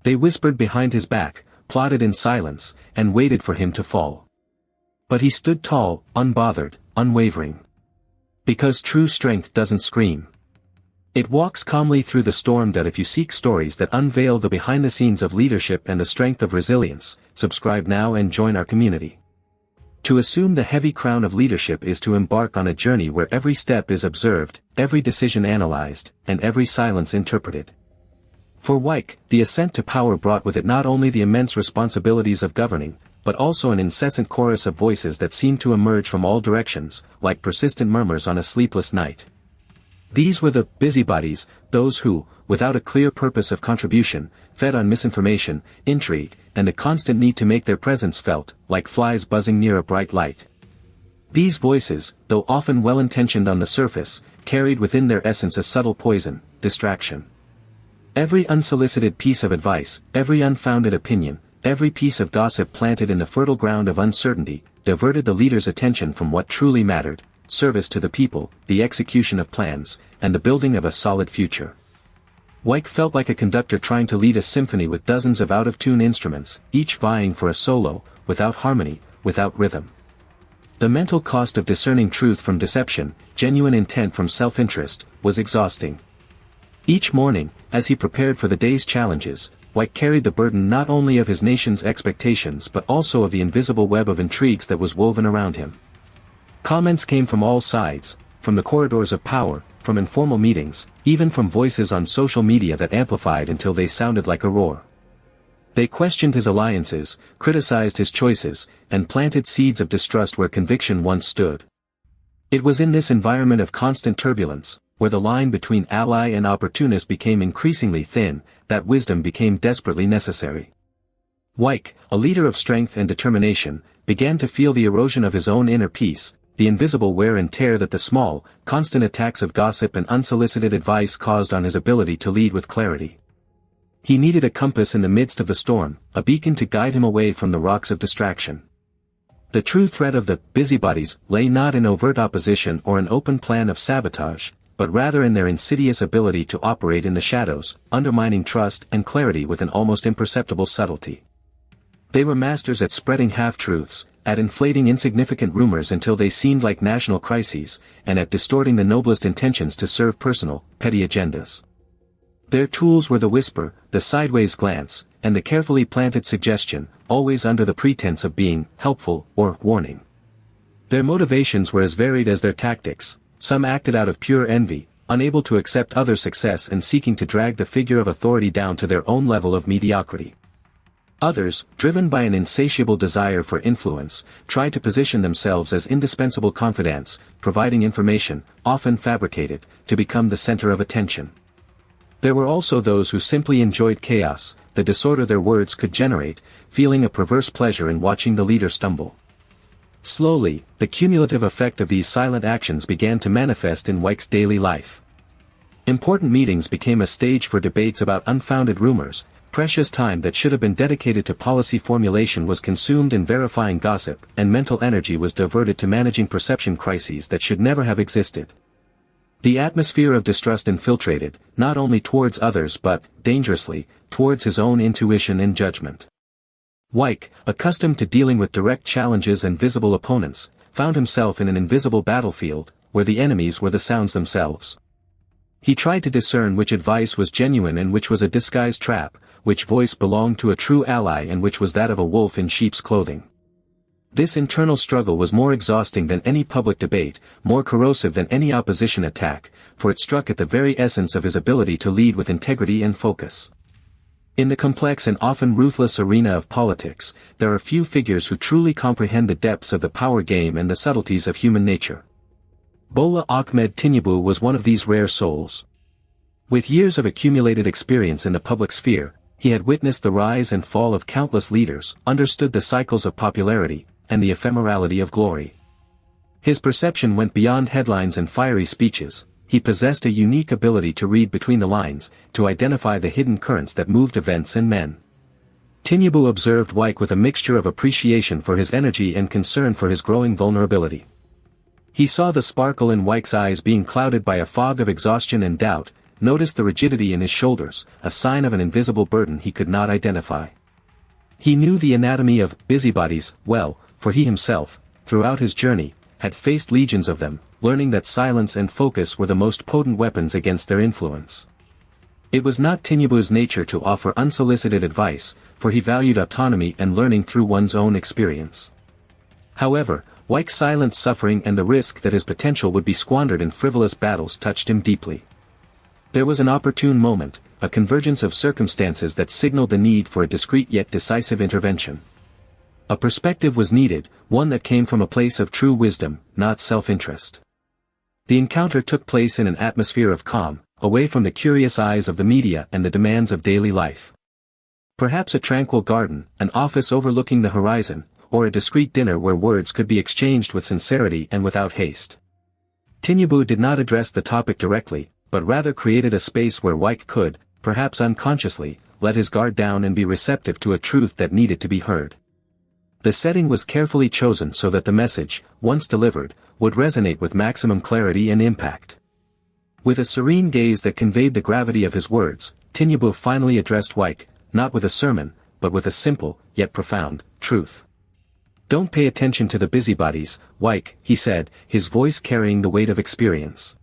They whispered behind his back, plotted in silence, and waited for him to fall. But he stood tall, unbothered, unwavering. Because true strength doesn't scream. It walks calmly through the storm. If you seek stories that unveil the behind-the-scenes of leadership and the strength of resilience, subscribe now and join our community. To assume the heavy crown of leadership is to embark on a journey where every step is observed, every decision analyzed, and every silence interpreted. For Wike, the ascent to power brought with it not only the immense responsibilities of governing, but also an incessant chorus of voices that seemed to emerge from all directions, like persistent murmurs on a sleepless night. These were the busybodies, those who, without a clear purpose of contribution, fed on misinformation, intrigue, and the constant need to make their presence felt, like flies buzzing near a bright light. These voices, though often well-intentioned on the surface, carried within their essence a subtle poison, distraction. Every unsolicited piece of advice, every unfounded opinion, every piece of gossip planted in the fertile ground of uncertainty, diverted the leader's attention from what truly mattered: service to the people, the execution of plans, and the building of a solid future. Wike felt like a conductor trying to lead a symphony with dozens of out-of-tune instruments, each vying for a solo, without harmony, without rhythm. The mental cost of discerning truth from deception, genuine intent from self-interest, was exhausting. Each morning, as he prepared for the day's challenges, Wike carried the burden not only of his nation's expectations but also of the invisible web of intrigues that was woven around him. Comments came from all sides, from the corridors of power, from informal meetings, even from voices on social media that amplified until they sounded like a roar. They questioned his alliances, criticized his choices, and planted seeds of distrust where conviction once stood. It was in this environment of constant turbulence, where the line between ally and opportunist became increasingly thin, that wisdom became desperately necessary. Wike, a leader of strength and determination, began to feel the erosion of his own inner peace, the invisible wear and tear that the small, constant attacks of gossip and unsolicited advice caused on his ability to lead with clarity. He needed a compass in the midst of the storm, a beacon to guide him away from the rocks of distraction. The true threat of the busybodies lay not in overt opposition or an open plan of sabotage, but rather in their insidious ability to operate in the shadows, undermining trust and clarity with an almost imperceptible subtlety. They were masters at spreading half-truths, at inflating insignificant rumors until they seemed like national crises, and at distorting the noblest intentions to serve personal, petty agendas. Their tools were the whisper, the sideways glance, and the carefully planted suggestion, always under the pretense of being helpful or warning. Their motivations were as varied as their tactics. Some acted out of pure envy, unable to accept others' success and seeking to drag the figure of authority down to their own level of mediocrity. Others, driven by an insatiable desire for influence, tried to position themselves as indispensable confidants, providing information, often fabricated, to become the center of attention. There were also those who simply enjoyed chaos, the disorder their words could generate, feeling a perverse pleasure in watching the leader stumble. Slowly, the cumulative effect of these silent actions began to manifest in Wike's daily life. Important meetings became a stage for debates about unfounded rumors. Precious time that should have been dedicated to policy formulation was consumed in verifying gossip, and mental energy was diverted to managing perception crises that should never have existed. The atmosphere of distrust infiltrated, not only towards others but, dangerously, towards his own intuition and judgment. Wike, accustomed to dealing with direct challenges and visible opponents, found himself in an invisible battlefield, where the enemies were the sounds themselves. He tried to discern which advice was genuine and which was a disguised trap, which voice belonged to a true ally and which was that of a wolf in sheep's clothing. This internal struggle was more exhausting than any public debate, more corrosive than any opposition attack, for it struck at the very essence of his ability to lead with integrity and focus. In the complex and often ruthless arena of politics, there are few figures who truly comprehend the depths of the power game and the subtleties of human nature. Bola Tinubu was one of these rare souls. With years of accumulated experience in the public sphere, he had witnessed the rise and fall of countless leaders, understood the cycles of popularity, and the ephemerality of glory. His perception went beyond headlines and fiery speeches. He possessed a unique ability to read between the lines, to identify the hidden currents that moved events and men. Tinubu observed Wike with a mixture of appreciation for his energy and concern for his growing vulnerability. He saw the sparkle in Wike's eyes being clouded by a fog of exhaustion and doubt, noticed the rigidity in his shoulders, a sign of an invisible burden he could not identify. He knew the anatomy of busybodies well, for he himself, throughout his journey, had faced legions of them, learning that silence and focus were the most potent weapons against their influence. It was not Tinubu's nature to offer unsolicited advice, for he valued autonomy and learning through one's own experience. However, Wike's silent suffering and the risk that his potential would be squandered in frivolous battles touched him deeply. There was an opportune moment, a convergence of circumstances that signaled the need for a discreet yet decisive intervention. A perspective was needed, one that came from a place of true wisdom, not self-interest. The encounter took place in an atmosphere of calm, away from the curious eyes of the media and the demands of daily life. Perhaps a tranquil garden, an office overlooking the horizon, or a discreet dinner where words could be exchanged with sincerity and without haste. Tinubu did not address the topic directly, but rather created a space where Wike could, perhaps unconsciously, let his guard down and be receptive to a truth that needed to be heard. The setting was carefully chosen so that the message, once delivered, would resonate with maximum clarity and impact. With a serene gaze that conveyed the gravity of his words, Tinubu finally addressed Wike, not with a sermon, but with a simple, yet profound, truth. "Don't pay attention to the busybodies, Wike," he said, his voice carrying the weight of experience.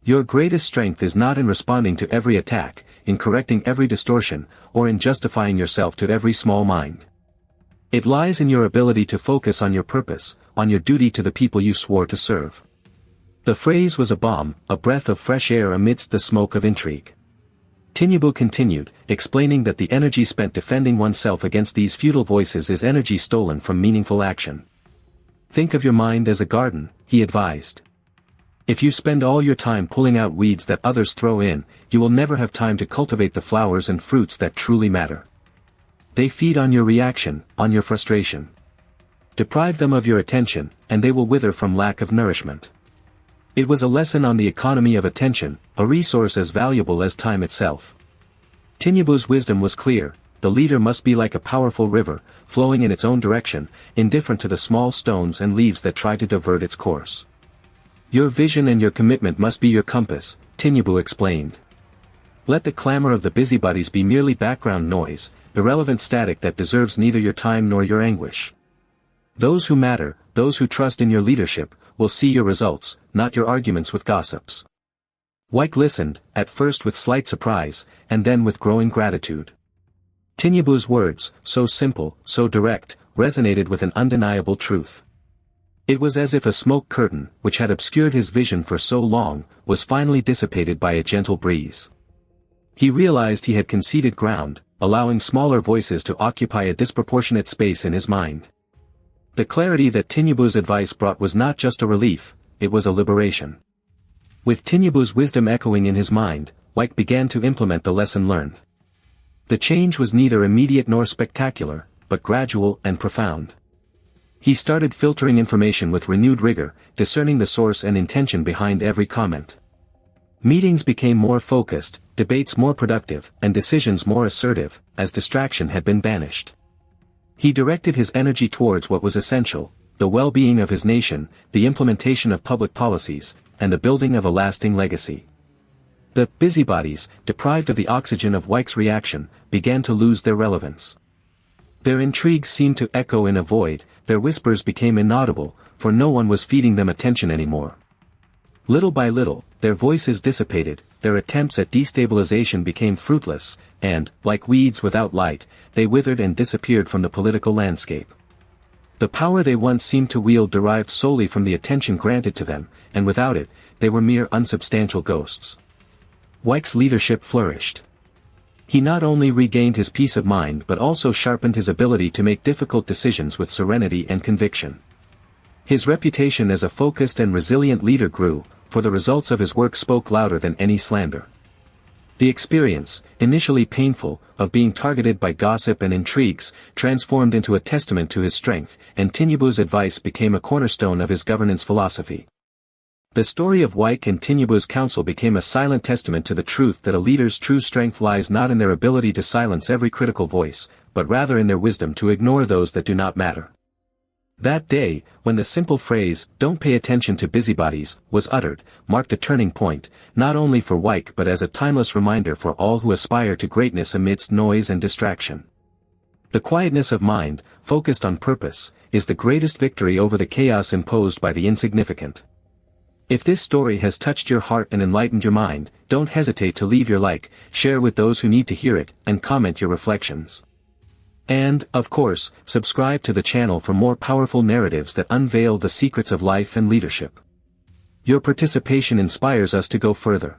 "Your greatest strength is not in responding to every attack, in correcting every distortion, or in justifying yourself to every small mind. It lies in your ability to focus on your purpose, on your duty to the people you swore to serve." The phrase was a balm, a breath of fresh air amidst the smoke of intrigue. Tinubu continued, explaining that the energy spent defending oneself against these futile voices is energy stolen from meaningful action. "Think of your mind as a garden," he advised. "If you spend all your time pulling out weeds that others throw in, you will never have time to cultivate the flowers and fruits that truly matter. They feed on your reaction, on your frustration. Deprive them of your attention, and they will wither from lack of nourishment." It was a lesson on the economy of attention, a resource as valuable as time itself. Tinubu's wisdom was clear: the leader must be like a powerful river, flowing in its own direction, indifferent to the small stones and leaves that try to divert its course. "Your vision and your commitment must be your compass," Tinubu explained. "Let the clamor of the busybodies be merely background noise, irrelevant static that deserves neither your time nor your anguish. Those who matter, those who trust in your leadership, will see your results, not your arguments with gossips." Wike listened, at first with slight surprise, and then with growing gratitude. Tinubu's words, so simple, so direct, resonated with an undeniable truth. It was as if a smoke curtain, which had obscured his vision for so long, was finally dissipated by a gentle breeze. He realized he had conceded ground, allowing smaller voices to occupy a disproportionate space in his mind. The clarity that Tinubu's advice brought was not just a relief, it was a liberation. With Tinubu's wisdom echoing in his mind, Wike began to implement the lesson learned. The change was neither immediate nor spectacular, but gradual and profound. He started filtering information with renewed rigor, discerning the source and intention behind every comment. Meetings became more focused, debates more productive, and decisions more assertive, as distraction had been banished. He directed his energy towards what was essential: the well-being of his nation, the implementation of public policies, and the building of a lasting legacy. The busybodies, deprived of the oxygen of Wike's reaction, began to lose their relevance. Their intrigues seemed to echo in a void, their whispers became inaudible, for no one was feeding them attention anymore. Little by little, their voices dissipated, their attempts at destabilization became fruitless, and, like weeds without light, they withered and disappeared from the political landscape. The power they once seemed to wield derived solely from the attention granted to them, and without it, they were mere unsubstantial ghosts. Wike's leadership flourished. He not only regained his peace of mind but also sharpened his ability to make difficult decisions with serenity and conviction. His reputation as a focused and resilient leader grew, for the results of his work spoke louder than any slander. The experience, initially painful, of being targeted by gossip and intrigues, transformed into a testament to his strength, and Tinubu's advice became a cornerstone of his governance philosophy. The story of Wike and Tinubu's counsel became a silent testament to the truth that a leader's true strength lies not in their ability to silence every critical voice, but rather in their wisdom to ignore those that do not matter. That day, when the simple phrase, "Don't pay attention to busybodies," was uttered, marked a turning point, not only for Wike but as a timeless reminder for all who aspire to greatness amidst noise and distraction. The quietness of mind, focused on purpose, is the greatest victory over the chaos imposed by the insignificant. If this story has touched your heart and enlightened your mind, don't hesitate to leave your like, share with those who need to hear it, and comment your reflections. And, of course, subscribe to the channel for more powerful narratives that unveil the secrets of life and leadership. Your participation inspires us to go further.